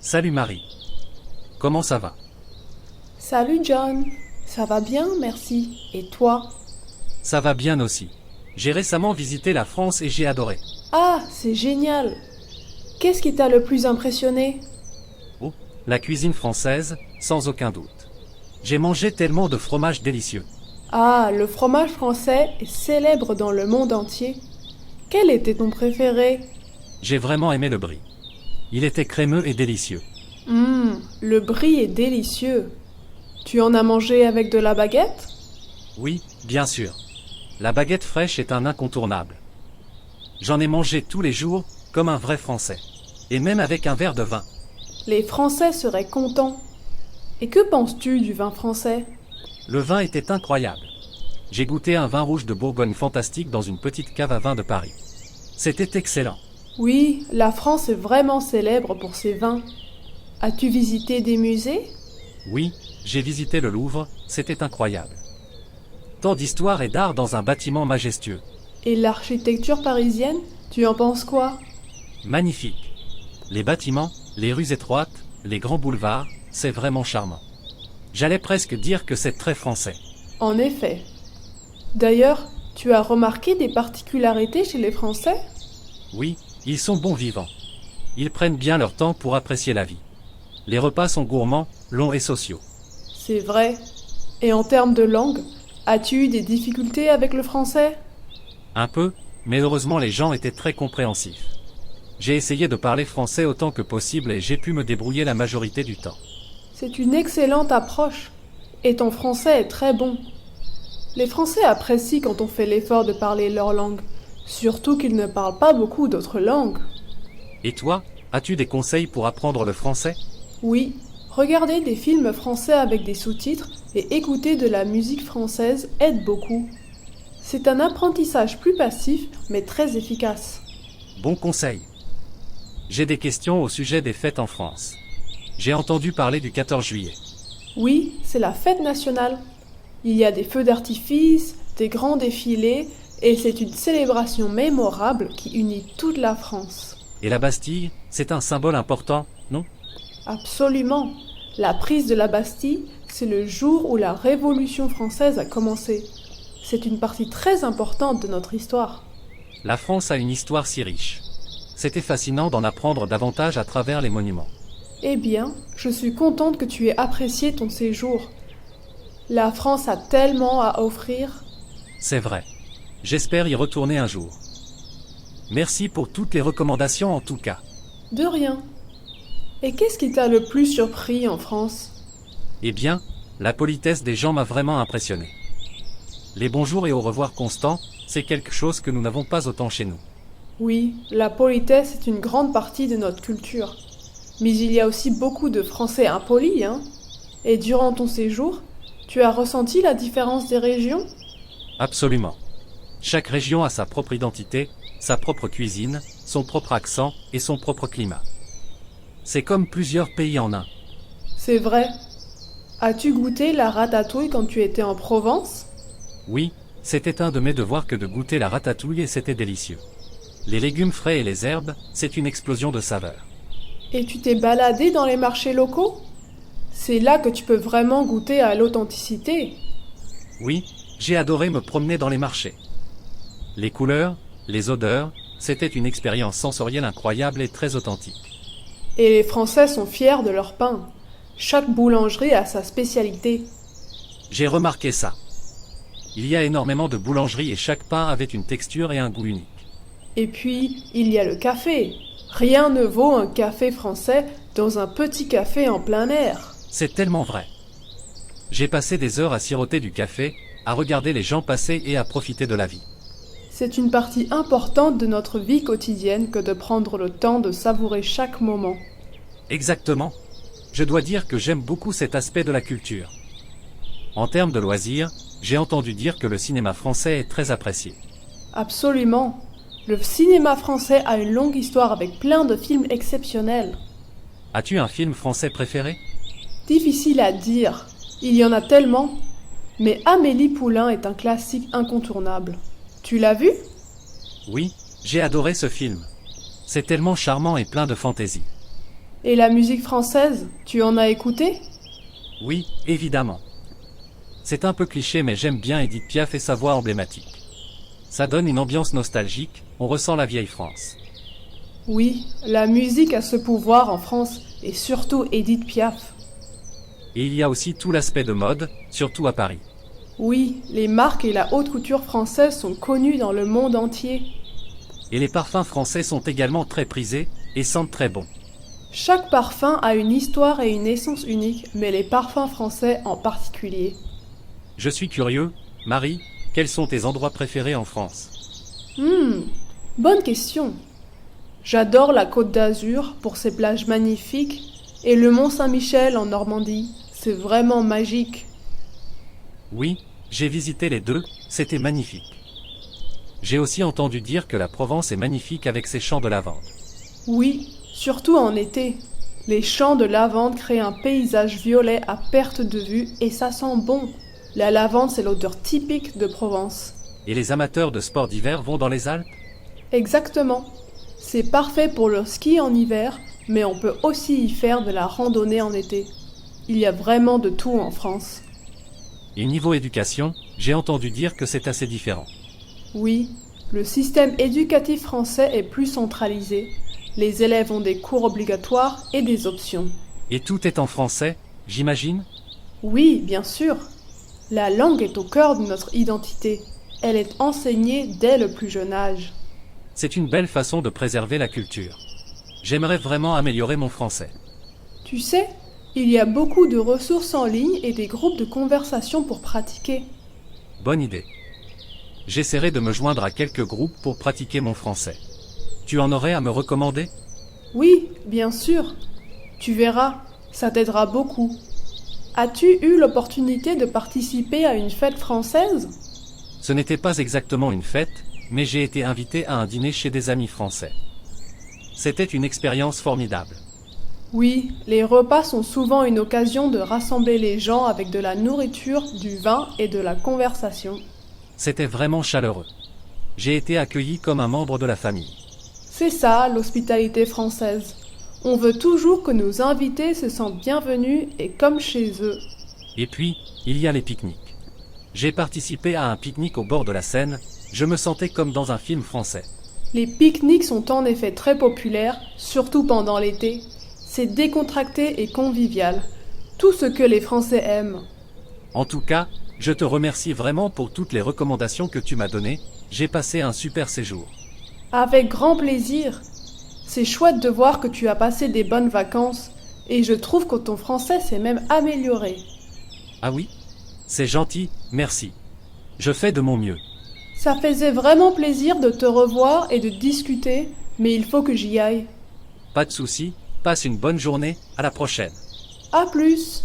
Salut Marie. Comment ça va? Salut John, ça va bien, merci. Et toi? Ça va bien aussi. J'ai récemment visité la France et j'ai adoré. Ah, c'est génial. Qu'est-ce qui t'a le plus impressionné? Oh, la cuisine française, sans aucun doute. J'ai mangé tellement de fromages délicieux. Ah, le fromage français est célèbre dans le monde entier. Quel était ton préféré? J'ai vraiment aimé le brie. Il était crémeux et délicieux. Le brie est délicieux. Tu en as mangé avec de la baguette? Oui, bien sûr. La baguette fraîche est un incontournable. J'en ai mangé tous les jours, comme un vrai Français. Et même avec un verre de vin. Les Français seraient contents. Et que penses-tu du vin français? Le vin était incroyable. J'ai goûté un vin rouge de Bourgogne fantastique dans une petite cave à vin de Paris. C'était excellent. Oui, la France est vraiment célèbre pour ses vins. As-tu visité des musées? Oui, j'ai visité le Louvre, c'était incroyable. Tant d'histoire et d'art dans un bâtiment majestueux. Et l'architecture parisienne, tu en penses quoi? Magnifique. Les bâtiments, les rues étroites, les grands boulevards, c'est vraiment charmant. J'allais presque dire que c'est très français. En effet. D'ailleurs, tu as remarqué des particularités chez les Français? Oui, ils sont bons vivants. Ils prennent bien leur temps pour apprécier la vie. Les repas sont gourmands, longs et sociaux. C'est vrai. Et en termes de langue, as-tu eu des difficultés avec le français? Un peu, mais heureusement les gens étaient très compréhensifs. J'ai essayé de parler français autant que possible et j'ai pu me débrouiller la majorité du temps. C'est une excellente approche. Et ton français est très bon. Les Français apprécient quand on fait l'effort de parler leur langue, surtout qu'ils ne parlent pas beaucoup d'autres langues. Et toi, as-tu des conseils pour apprendre le français? Oui, regarder des films français avec des sous-titres et écouter de la musique française aide beaucoup. C'est un apprentissage plus passif, mais très efficace. Bon conseil. J'ai des questions au sujet des fêtes en France. J'ai entendu parler du 14 juillet. Oui, c'est la fête nationale. Il y a des feux d'artifice, des grands défilés, et c'est une célébration mémorable qui unit toute la France. Et la Bastille, c'est un symbole important, non? Absolument. La prise de la Bastille, c'est le jour où la Révolution française a commencé. C'est une partie très importante de notre histoire. La France a une histoire si riche. C'était fascinant d'en apprendre davantage à travers les monuments. Eh bien, je suis contente que tu aies apprécié ton séjour. La France a tellement à offrir. C'est vrai. J'espère y retourner un jour. Merci pour toutes les recommandations en tout cas. De rien. Et qu'est-ce qui t'a le plus surpris en France? Eh bien, la politesse des gens m'a vraiment impressionné. Les bonjours et au revoir constants, c'est quelque chose que nous n'avons pas autant chez nous. Oui, la politesse est une grande partie de notre culture. Mais il y a aussi beaucoup de Français impolis, hein? Et durant ton séjour, tu as ressenti la différence des régions? Absolument. Chaque région a sa propre identité, sa propre cuisine, son propre accent et son propre climat. C'est comme plusieurs pays en un. C'est vrai. As-tu goûté la ratatouille quand tu étais en Provence? Oui, c'était un de mes devoirs que de goûter la ratatouille et c'était délicieux. Les légumes frais et les herbes, c'est une explosion de saveurs. Et tu t'es baladé dans les marchés locaux? C'est là que tu peux vraiment goûter à l'authenticité. Oui, j'ai adoré me promener dans les marchés. Les couleurs, les odeurs, c'était une expérience sensorielle incroyable et très authentique. Et les Français sont fiers de leur pain. Chaque boulangerie a sa spécialité. J'ai remarqué ça. Il y a énormément de boulangeries et chaque pain avait une texture et un goût unique. Et puis, il y a le café. Rien ne vaut un café français dans un petit café en plein air. C'est tellement vrai. J'ai passé des heures à siroter du café, à regarder les gens passer et à profiter de la vie. C'est une partie importante de notre vie quotidienne que de prendre le temps de savourer chaque moment. Exactement. Je dois dire que j'aime beaucoup cet aspect de la culture. En termes de loisirs, j'ai entendu dire que le cinéma français est très apprécié. Absolument. Le cinéma français a une longue histoire avec plein de films exceptionnels. As-tu un film français préféré? Difficile à dire. Il y en a tellement. Mais Amélie Poulain est un classique incontournable. Tu l'as vu? Oui, j'ai adoré ce film. C'est tellement charmant et plein de fantaisie. Et la musique française, tu en as écouté? Oui, évidemment. C'est un peu cliché mais j'aime bien Édith Piaf et sa voix emblématique. Ça donne une ambiance nostalgique, on ressent la vieille France. Oui, la musique a ce pouvoir en France, et surtout Édith Piaf. Et il y a aussi tout l'aspect de mode, surtout à Paris. Oui, les marques et la haute couture française sont connues dans le monde entier. Et les parfums français sont également très prisés, et sentent très bon. Chaque parfum a une histoire et une essence unique, mais les parfums français en particulier. Je suis curieux, Marie, quels sont tes endroits préférés en France? Bonne question. J'adore la Côte d'Azur pour ses plages magnifiques et le Mont Saint-Michel en Normandie. C'est vraiment magique. Oui, j'ai visité les deux, c'était magnifique. J'ai aussi entendu dire que la Provence est magnifique avec ses champs de lavande. Oui, surtout en été. Les champs de lavande créent un paysage violet à perte de vue et ça sent bon. La lavande, c'est l'odeur typique de Provence. Et les amateurs de sports d'hiver vont dans les Alpes? Exactement. C'est parfait pour le ski en hiver, mais on peut aussi y faire de la randonnée en été. Il y a vraiment de tout en France. Et niveau éducation, j'ai entendu dire que c'est assez différent. Oui, le système éducatif français est plus centralisé. Les élèves ont des cours obligatoires et des options. Et tout est en français, j'imagine? Oui, bien sûr. La langue est au cœur de notre identité. Elle est enseignée dès le plus jeune âge. C'est une belle façon de préserver la culture. J'aimerais vraiment améliorer mon français. Tu sais, il y a beaucoup de ressources en ligne et des groupes de conversation pour pratiquer. Bonne idée. J'essaierai de me joindre à quelques groupes pour pratiquer mon français. Tu en aurais à me recommander? Oui, bien sûr. Tu verras, ça t'aidera beaucoup. As-tu eu l'opportunité de participer à une fête française? Ce n'était pas exactement une fête, mais j'ai été invité à un dîner chez des amis français. C'était une expérience formidable. Oui, les repas sont souvent une occasion de rassembler les gens avec de la nourriture, du vin et de la conversation. C'était vraiment chaleureux. J'ai été accueilli comme un membre de la famille. C'est ça, l'hospitalité française. On veut toujours que nos invités se sentent bienvenus et comme chez eux. Et puis, il y a les pique-niques. J'ai participé à un pique-nique au bord de la Seine, je me sentais comme dans un film français. Les pique-niques sont en effet très populaires, surtout pendant l'été. C'est décontracté et convivial. Tout ce que les Français aiment. En tout cas, je te remercie vraiment pour toutes les recommandations que tu m'as données, j'ai passé un super séjour. Avec grand plaisir. C'est chouette de voir que tu as passé des bonnes vacances, et je trouve que ton français s'est même amélioré. Ah oui? C'est gentil, merci. Je fais de mon mieux. Ça faisait vraiment plaisir de te revoir et de discuter, mais il faut que j'y aille. Pas de souci, passe une bonne journée, à la prochaine. À plus!